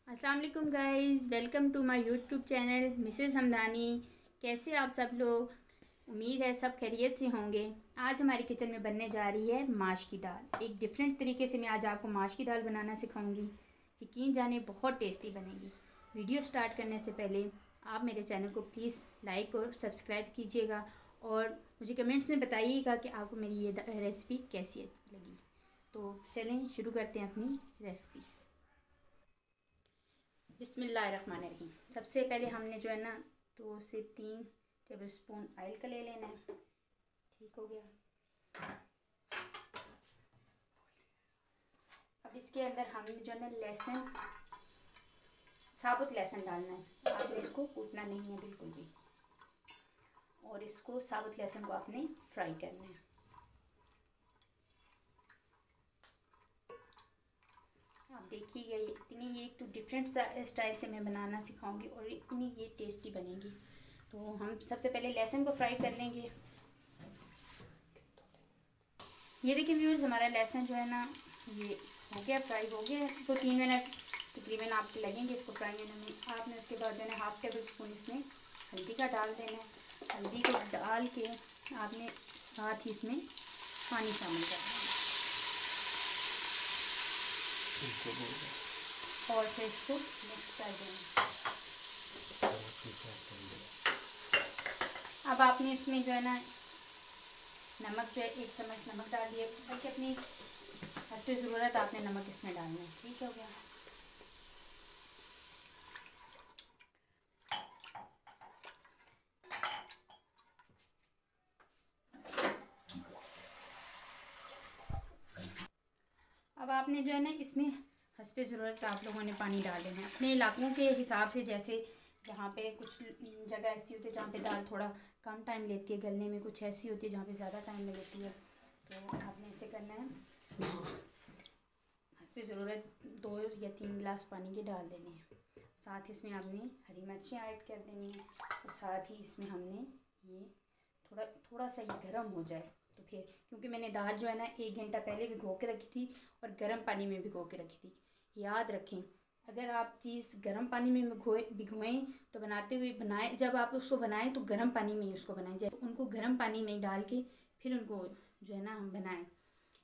अस्सलाम वालेकुम guys, welcome to my YouTube channel Mrs Hamdani. कैसे आप सब लोग? उम्मीद है सब खैरियत से होंगे। आज हमारी किचन में बनने जा रही है माश की दाल। एक डिफरेंट तरीके से मैं आज आपको माश की दाल बनाना सिखाऊंगी। यकीन जाने बहुत टेस्टी बनेगी। वीडियो स्टार्ट करने से पहले आप मेरे चैनल को प्लीज़ लाइक और सब्सक्राइब कीजिएगा और मुझे कमेंट्स में बताइएगा कि आपको मेरी ये रेसिपी कैसी लगी। तो चलें शुरू करते हैं अपनी रेसिपी। बिस्मिल्लाहिर्रहमानिर्रहीम। सबसे पहले हमने जो है ना 2 से 3 टेबलस्पून ऑयल का ले लेना है। ठीक हो गया। अब इसके अंदर हमने जो है ना लहसुन, साबुत लहसुन डालना है। आपने इसको कूटना नहीं है बिल्कुल भी, और इसको साबुत लहसुन को आपने फ्राई करना है। आप देखिएगा ये एक तो डिफरेंट स्टाइल से मैं बनाना सिखाऊंगी और इतनी ये टेस्टी बनेगी। तो हम सबसे पहले लहसुन को फ्राई कर लेंगे। ये देखिए व्यूअर्स, हमारा लहसुन जो है ना ये हो गया, फ्राई हो गया। तो 3 मिनट तकरीबन आपके लगेंगे इसको फ्राई करने में। आपने उसके बाद जो है ना 1/2 टेबल स्पून इसमें हल्दी का डाल देना है। हल्दी को डाल के आपने साथ ही इसमें पानी शामिल कर देना और फिर इसको मिक्स कर देना। अब आपने इसमें जो है ना नमक जो है 1 चम्मच नमक डाल दिया, बल्कि अपनी हद ज़रूरत आपने नमक इसमें डालना है। ठीक हो गया। अब आपने जो है ना इसमें हस्बे ज़रूरत आप लोगों ने पानी डाल देना है अपने इलाकों के हिसाब से। जैसे जहाँ पे कुछ जगह ऐसी होती है जहाँ पे दाल थोड़ा कम टाइम लेती है गलने में, कुछ ऐसी होती है जहाँ पे ज़्यादा टाइम लेती है। तो आपने इसे करना है, हस्बे ज़रूरत 2 या 3 गिलास पानी के डाल देने हैं। साथ ही इसमें आपने हरी मिर्चें ऐड कर देनी है और साथ ही इसमें हमने ये थोड़ा सा ये गर्म हो जाए तो फिर, क्योंकि मैंने दाल जो है ना 1 घंटा पहले भिगो के रखी थी और गर्म पानी में भिगो के रखी थी। याद रखें, अगर आप चीज़ गर्म पानी में भिगोएं तो बनाएं, जब आप उसको बनाएं तो गर्म पानी में ही उसको बनाएं। जब उनको गर्म पानी में डाल के फिर उनको जो है ना हम बनाएं,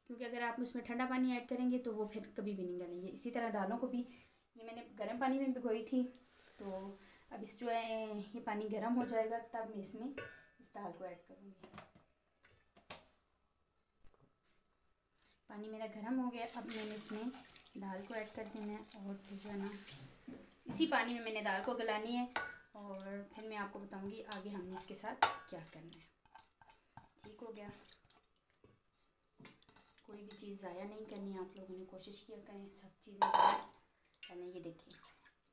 क्योंकि अगर आप उसमें ठंडा पानी ऐड करेंगे तो वो फिर कभी भी नहीं गलेंगे। इसी तरह दालों को भी ये मैंने गर्म पानी में भिगोई थी। तो अब इस जो है ये पानी गर्म हो जाएगा तब मैं इसमें इस दाल को ऐड करूँगी। पानी मेरा गर्म हो गया। अब मैंने इसमें दाल को ऐड कर देना है और जो है ना इसी पानी में मैंने दाल को गलानी है और फिर मैं आपको बताऊंगी आगे हमने इसके साथ क्या करना है। ठीक हो गया। कोई भी चीज़ ज़ाया नहीं करनी है, आप लोगों ने कोशिश किया करें सब चीज़ें करने। ये देखिए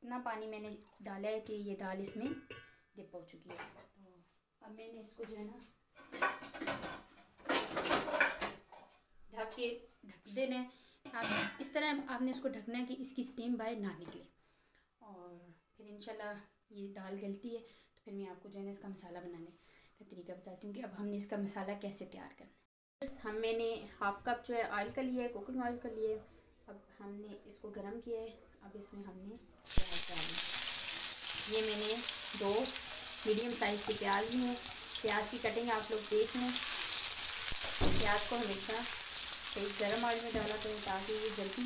इतना पानी मैंने डाला है कि ये दाल इसमें डिप हो चुकी है। तो अब मैंने इसको जो है ना ढक देना है। आप इस तरह आपने इसको ढकना है कि इसकी स्टीम बाहर ना निकले। और फिर इंशाल्लाह ये दाल गलती है तो फिर मैं आपको जो है ना इसका मसाला बनाने का तरीका बताती हूँ कि अब हमने इसका मसाला कैसे तैयार करना है। मैंने 1/2 कप जो है ऑयल का लिया है, कुकिंग ऑयल का लिया है। अब हमने इसको गर्म किया है। अब इसमें हमने प्याज डाली। ये मैंने 2 मीडियम साइज़ के प्याज ली हैं। प्याज की कटिंग आप लोग देख लें। प्याज को हमेशा सही गर्म ऑयल में डाला करें ताकि ये जल्दी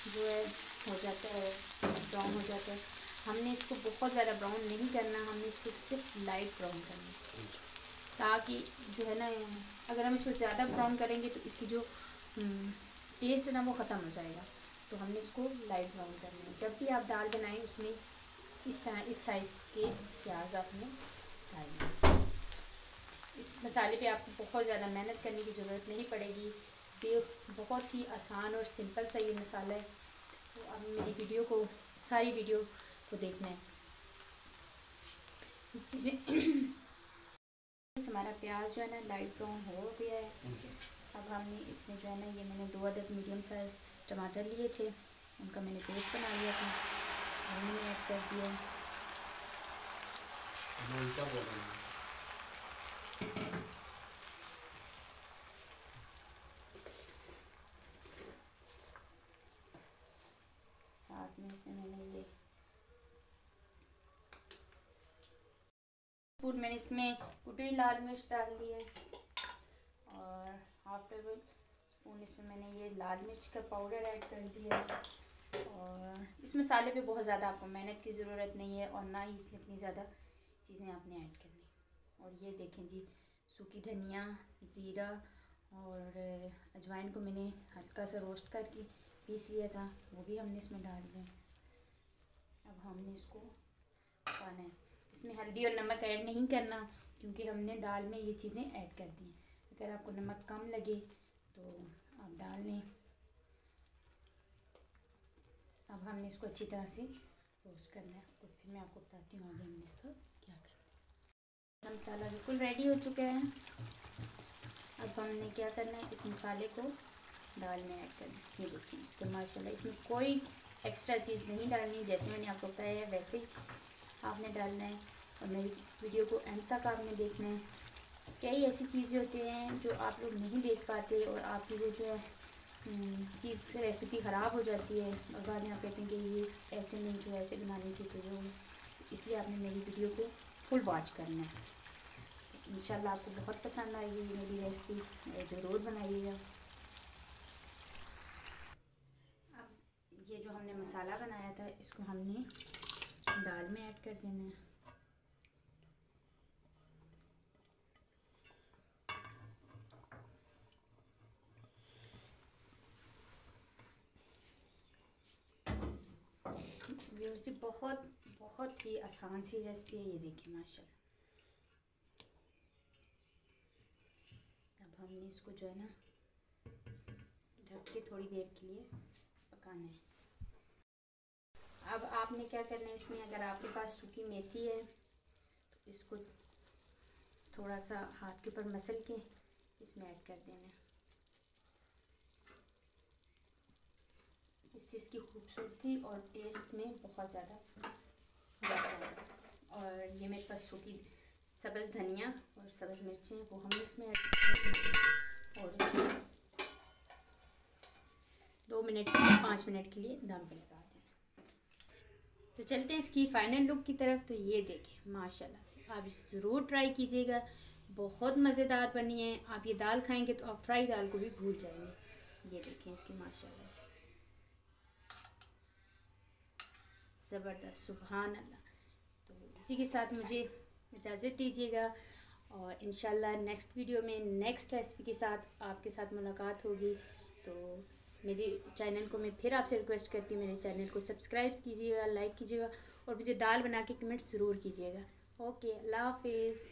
जो है हो जाता है, ब्राउन हो जाता है। हमने इसको बहुत ज़्यादा ब्राउन नहीं करना, हमने इसको सिर्फ लाइट ब्राउन करना है, ताकि जो है ना अगर हम इसको ज़्यादा ब्राउन करेंगे तो इसकी जो टेस्ट है ना वो ख़त्म हो जाएगा। तो हमने इसको लाइट ब्राउन करना है। जब भी आप दाल बनाएं उसमें इस तरह इस साइज़ के प्याज आपने डालना। इस मसाले पे आपको बहुत ज़्यादा मेहनत करने की ज़रूरत नहीं पड़ेगी। बहुत ही आसान और सिंपल सा ये मसाला है। तो अब मेरी सारी वीडियो को देखना है। हमारा प्याज जो है ना लाइट ब्राउन हो गया है। अब हमने इसमें जो है ना ये मैंने 2 अदद मीडियम साइज टमाटर लिए थे, उनका मैंने पेस्ट बना लिया था, हमने ऐड कर दिया। साथ में इसमें मैंने ये स्पून मैंने इसमें कुटी हुई लाल मिर्च डाल दी है और हाफ टेबल स्पून इसमें मैंने ये लाल मिर्च का पाउडर ऐड कर दिया है। और इस मसाले पे बहुत ज़्यादा आपको मेहनत की ज़रूरत नहीं है और ना ही इसमें इतनी ज़्यादा चीज़ें आपने ऐड करनी। और ये देखें जी, सूखी धनिया, ज़ीरा और अजवाइन को मैंने हल्का सा रोस्ट करके पीस लिया था, वो भी हमने इसमें डाल दिया। अब हमने इसको पकाना है। इसमें हल्दी और नमक ऐड नहीं करना क्योंकि हमने दाल में ये चीज़ें ऐड कर दी। अगर आपको नमक कम लगे तो आप डाल लें। अब हमने इसको अच्छी तरह से रोस्ट करना है और फिर मैं आपको बताती हूँ आगे हमने इसका क्या करना है। मसाला बिल्कुल रेडी हो चुका है। अब हमने क्या करना है, इस मसाले को दाल में ऐड करना है। ये देखिए इसके माशाल्लाह इसमें कोई एक्स्ट्रा चीज़ नहीं डालनी, जैसे मैंने आपको बताया है वैसे ही आपने डालना है। और मेरी वीडियो को एंड तक आपने देखना है। कई ऐसी चीज़ें होती हैं जो आप लोग नहीं देख पाते और आपकी जो है चीज़ रेसिपी ख़राब हो जाती है और बाद में आप कहते हैं कि ये ऐसे नहीं थी, ऐसे बनानी थी, तो जो इसलिए आपने मेरी वीडियो को फुल वॉच करना है। इंशाल्लाह आपको बहुत पसंद आएगी मेरी रेसिपी, ज़रूर बनाइएगा। अब ये जो हमने मसाला बनाया था इसको हमने दाल में ऐड कर देना है। व्यूअर्स, बहुत ही आसान सी रेसिपी है, ये देखिए माशाल्लाह। अब हमने इसको जो है ना ढक के थोड़ी देर के लिए पकाना है। अब आपने क्या करना है, इसमें अगर आपके पास सूखी मेथी है तो इसको थोड़ा सा हाथ के ऊपर मसल के इसमें ऐड कर देना है। इससे इसकी खूबसूरती और टेस्ट में बहुत ज़्यादा जाता है। और ये मेरे पास सूखी सब्ज़ धनिया और सब्ज़ मिर्चें वो हम इसमें ऐड करेंगे और इसमें 2 मिनट 5 मिनट के लिए दम पे लगा देना। तो चलते हैं इसकी फ़ाइनल लुक की तरफ। तो ये देखें माशाल्लाह से, आप ज़रूर ट्राई कीजिएगा, बहुत मज़ेदार बनी है। आप ये दाल खाएंगे तो आप फ्राई दाल को भी भूल जाएंगे। ये देखें इसकी माशाल्लाह से ज़बरदस्त, सुभान अल्लाह। तो इसी के साथ मुझे इजाज़त दीजिएगा और इंशाल्लाह नेक्स्ट वीडियो में नेक्स्ट रेसिपी के साथ आपके साथ मुलाकात होगी। तो मेरे चैनल को मैं फिर आपसे रिक्वेस्ट करती हूँ, मेरे चैनल को सब्सक्राइब कीजिएगा, लाइक कीजिएगा और मुझे दाल बना के कमेंट ज़रूर कीजिएगा। ओके, अल्लाह हाफिज़।